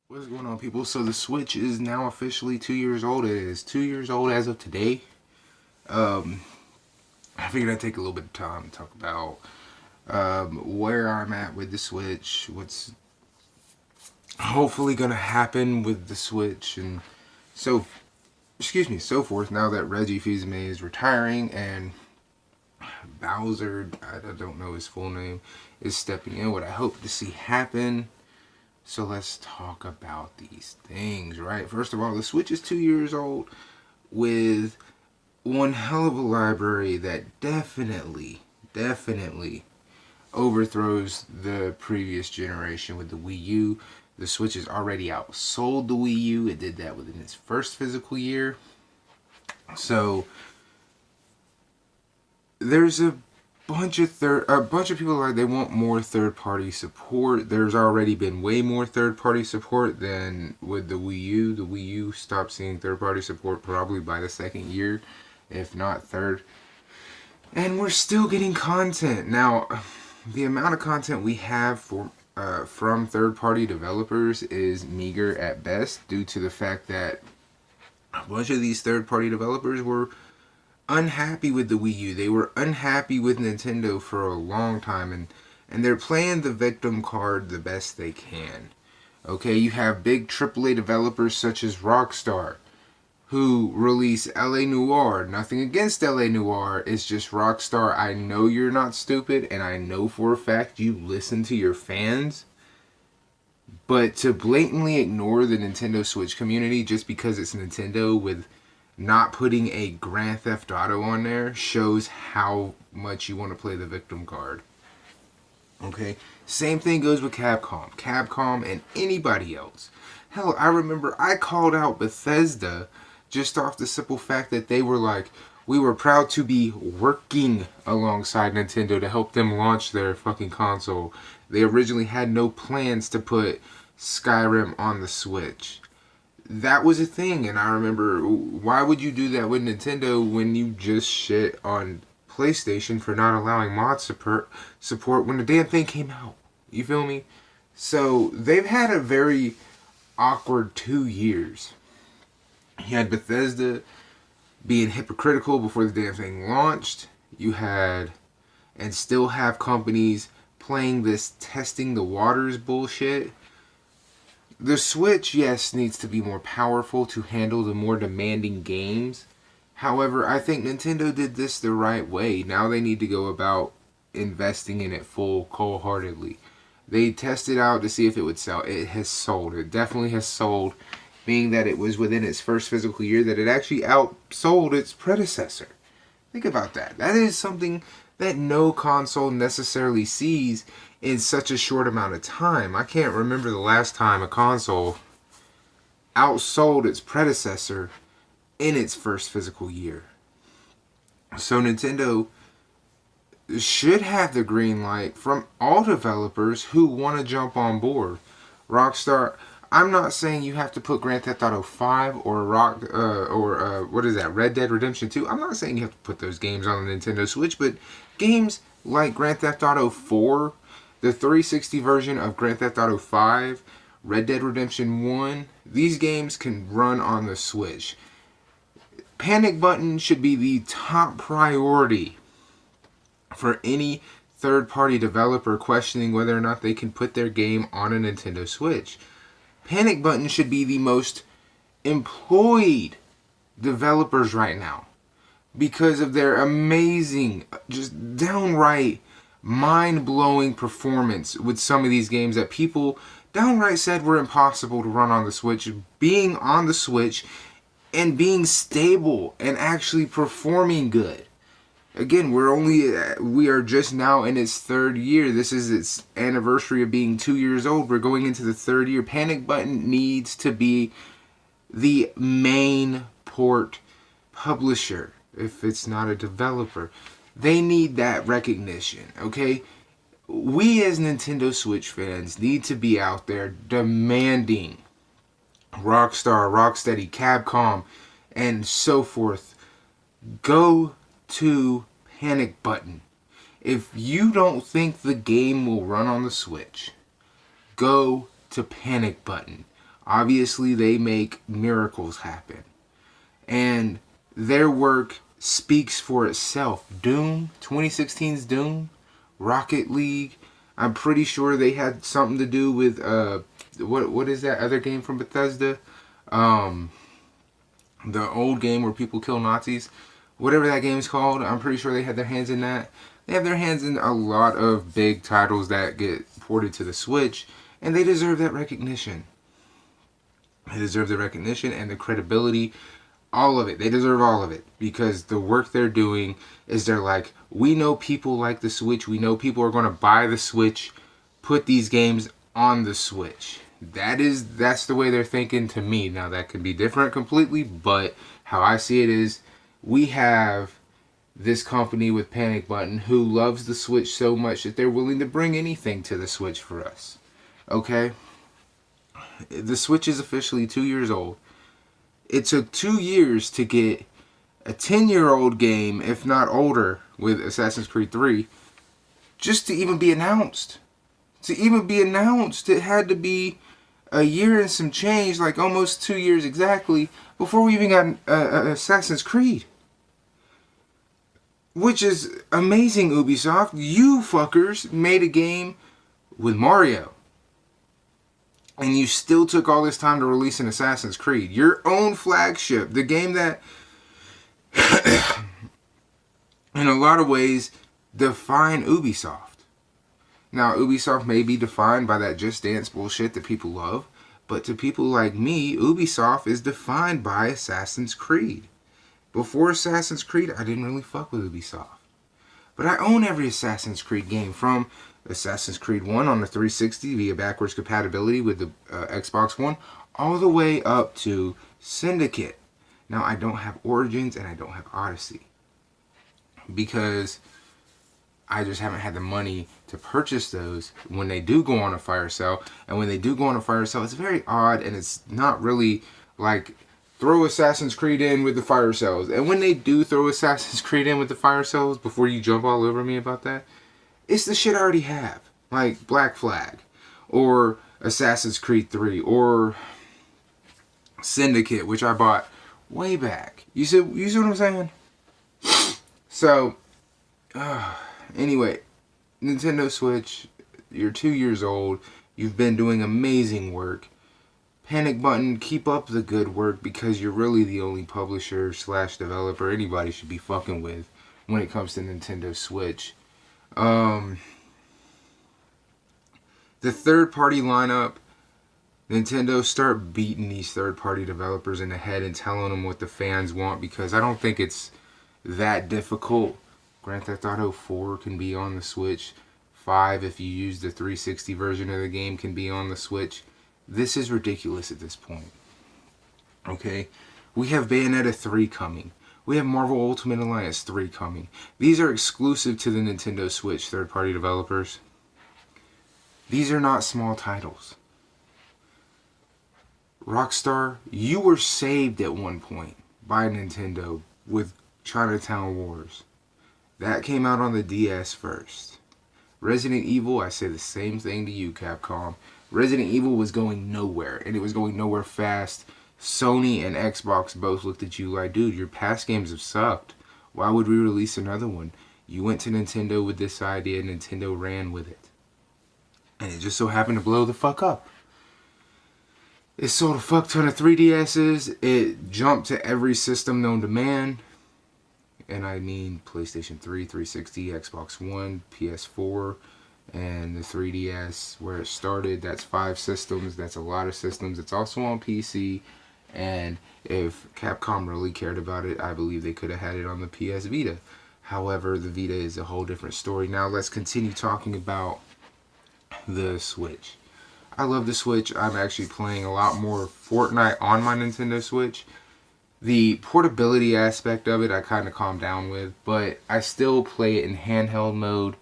What's going on, people? So the Switch is now officially 2 years old. It is 2 years old as of today. Um, I figured I'd take a little bit of time to talk about where I'm at with the Switch, what's hopefully gonna happen with the Switch, and so so forth. Now that Reggie Fils-Aimé is retiring and Bowser, I don't know his full name, is stepping in. What I hope to see happen. So let's talk about these things, right? First of all, the Switch is 2 years old with one hell of a library that definitely overthrows the previous generation with the Wii U. The Switch has already outsold the Wii U. It did that within its first physical year. So there's a bunch of people like they want more third party support. There's already been way more third party support than with the Wii U. The Wii U stopped seeing third party support probably by the second year, if not third. And we're still getting content. Now, the amount of content we have from third party developers is meager at best due to the fact that a bunch of these third party developers were unhappy with the Wii U. They were unhappy with Nintendo for a long time, and they're playing the victim card the best they can. Okay, you have big AAA developers such as Rockstar who release LA Noire. Nothing against LA Noire, it's just Rockstar. I know you're not stupid, and I know for a fact you listen to your fans. But to blatantly ignore the Nintendo Switch community just because it's Nintendo with not putting a Grand Theft Auto on there shows how much you want to play the victim card. Okay? Same thing goes with Capcom. Capcom and anybody else. Hell, I remember I called out Bethesda just off the simple fact that they were like, we were proud to be working alongside Nintendo to help them launch their fucking console. They originally had no plans to put Skyrim on the Switch. That was a thing, and I remember, why would you do that with Nintendo when you just shit on PlayStation for not allowing mod support when the damn thing came out? You feel me? So they've had a very awkward 2 years. You had Bethesda being hypocritical before the damn thing launched. You had, and still have, companies playing this testing the waters bullshit. The Switch, yes, needs to be more powerful to handle the more demanding games. However, I think Nintendo did this the right way. Now they need to go about investing in it full cold-heartedly. They tested out to see if it would sell. It has sold. It definitely has sold, being that it was within its first physical year that it actually outsold its predecessor. Think about that. That is something that no console necessarily sees in such a short amount of time. I can't remember the last time a console outsold its predecessor in its first physical year. So Nintendo should have the green light from all developers who want to jump on board. Rockstar, I'm not saying you have to put Grand Theft Auto 5 or what is that, Red Dead Redemption 2. I'm not saying you have to put those games on the Nintendo Switch, but games like Grand Theft Auto 4, the 360 version of Grand Theft Auto 5, Red Dead Redemption 1, these games can run on the Switch. Panic button should be the top priority for any third-party developer questioning whether or not they can put their game on a Nintendo Switch. Panic button should be the most employed developers right now because of their amazing, just downright mind-blowing performance with some of these games that people downright said were impossible to run on the Switch. Being on the Switch and being stable and actually performing good. Again, we are just now in its third year. This is its anniversary of being 2 years old. We're going into the third year. Panic Button needs to be the main port publisher if it's not a developer. They need that recognition, okay? We as Nintendo Switch fans need to be out there demanding Rockstar, Rocksteady, Capcom, and so forth go to Panic Button. If you don't think the game will run on the Switch, go to Panic Button. Obviously, they make miracles happen. And their work speaks for itself. Doom, 2016's Doom, Rocket League. I'm pretty sure they had something to do with what is that other game from Bethesda? Um, the old game where people kill Nazis. Whatever that game's called, I'm pretty sure they had their hands in that. They have their hands in a lot of big titles that get ported to the Switch, and they deserve that recognition. They deserve the recognition and the credibility, all of it. They deserve all of it because the work they're doing is they're like, we know people like the Switch. We know people are going to buy the Switch, put these games on the Switch. That's the way they're thinking to me. Now that could be different completely, but how I see it is we have this company with Panic Button who loves the Switch so much that they're willing to bring anything to the Switch for us. Okay? The Switch is officially 2 years old. It took 2 years to get a 10-year-old game, if not older, with Assassin's Creed 3, just to even be announced. To even be announced, it had to be a year and some change, like almost 2 years exactly, before we even got Assassin's Creed. Which is amazing, Ubisoft. You fuckers made a game with Mario. And you still took all this time to release an Assassin's Creed. Your own flagship. The game that, in a lot of ways, define Ubisoft. Now, Ubisoft may be defined by that Just Dance bullshit that people love. But to people like me, Ubisoft is defined by Assassin's Creed. Before Assassin's Creed, I didn't really fuck with Ubisoft. But I own every Assassin's Creed game, from Assassin's Creed 1 on the 360 via backwards compatibility with the Xbox One, all the way up to Syndicate. Now, I don't have Origins and I don't have Odyssey, because I just haven't had the money to purchase those when they do go on a fire sale. And when they do go on a fire sale, it's very odd, and it's not really like throw Assassin's Creed in with the fire sales. And when they do throw Assassin's Creed in with the fire sales, before you jump all over me about that, it's the shit I already have. Like Black Flag, or Assassin's Creed 3, or Syndicate, which I bought way back. You see what I'm saying? So, anyway, Nintendo Switch, you're 2 years old. You've been doing amazing work. Panic Button, keep up the good work, because you're really the only publisher / developer anybody should be fucking with when it comes to Nintendo Switch. The third-party lineup, Nintendo, start beating these third-party developers in the head and telling them what the fans want, because I don't think it's that difficult. Grand Theft Auto 4 can be on the Switch. 5, if you use the 360 version of the game, can be on the Switch. This is ridiculous at this point. Okay? We have Bayonetta 3 coming. We have Marvel Ultimate Alliance 3 coming. These are exclusive to the Nintendo Switch third-party developers. These are not small titles. Rockstar, you were saved at one point by Nintendo with Chinatown Wars. That came out on the DS first. Resident Evil, I say the same thing to you, Capcom. Resident Evil was going nowhere, and it was going nowhere fast. Sony and Xbox both looked at you like, dude, your past games have sucked. Why would we release another one? You went to Nintendo with this idea, Nintendo ran with it. And it just so happened to blow the fuck up. It sold a fuck ton of 3DSs. It jumped to every system known to man. And I mean PlayStation 3, 360, Xbox One, PS4, and the 3DS, where it started. That's 5 systems. That's a lot of systems. It's also on PC. And if Capcom really cared about it, I believe they could have had it on the PS Vita. However, the Vita is a whole different story. Now let's continue talking about the Switch. I love the Switch. I'm actually playing a lot more Fortnite on my Nintendo Switch. The portability aspect of it I kind of calmed down with, but I still play it in handheld mode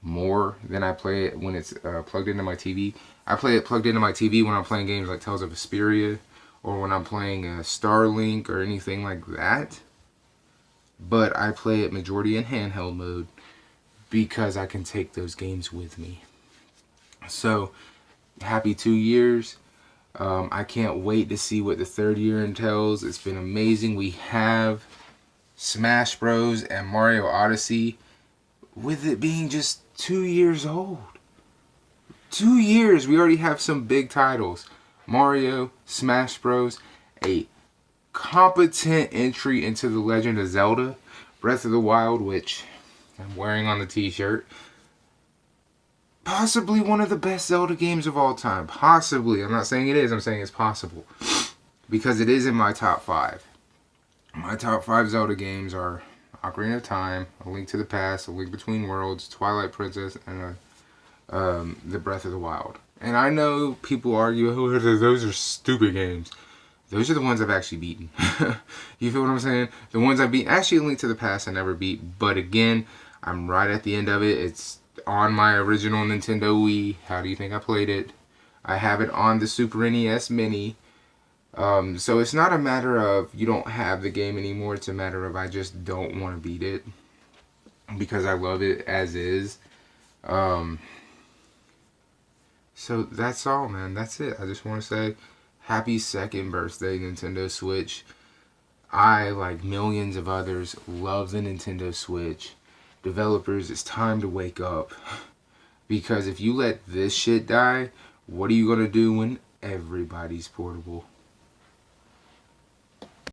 more than I play it when it's plugged into my TV. I play it plugged into my TV when I'm playing games like Tales of Vesperia, or when I'm playing Starlink or anything like that. But I play it majority in handheld mode because I can take those games with me. So, happy 2 years. I can't wait to see what the third year entails. It's been amazing. We have Smash Bros. And Mario Odyssey, with it being just 2 years old. 2 years, we already have some big titles. Mario, Smash Bros., a competent entry into The Legend of Zelda, Breath of the Wild, which I'm wearing on the t-shirt. Possibly one of the best Zelda games of all time. Possibly. I'm not saying it is, I'm saying it's possible. Because it is in my top 5. My top 5 Zelda games are Ocarina of Time, A Link to the Past, A Link Between Worlds, Twilight Princess, and The Breath of the Wild. And I know people argue, oh, those are stupid games. Those are the ones I've actually beaten. You feel what I'm saying? The ones I've beaten. Actually, A Link to the Past I never beat. But again, I'm right at the end of it. It's on my original Nintendo Wii. How do you think I played it? I have it on the Super NES Mini. So it's not a matter of you don't have the game anymore. It's a matter of I just don't want to beat it. Because I love it as is. So that's all, man. That's it. I just want to say happy 2nd birthday, Nintendo Switch. I, like millions of others, love the Nintendo Switch. Developers, it's time to wake up. Because if you let this shit die, what are you going to do when everybody's portable?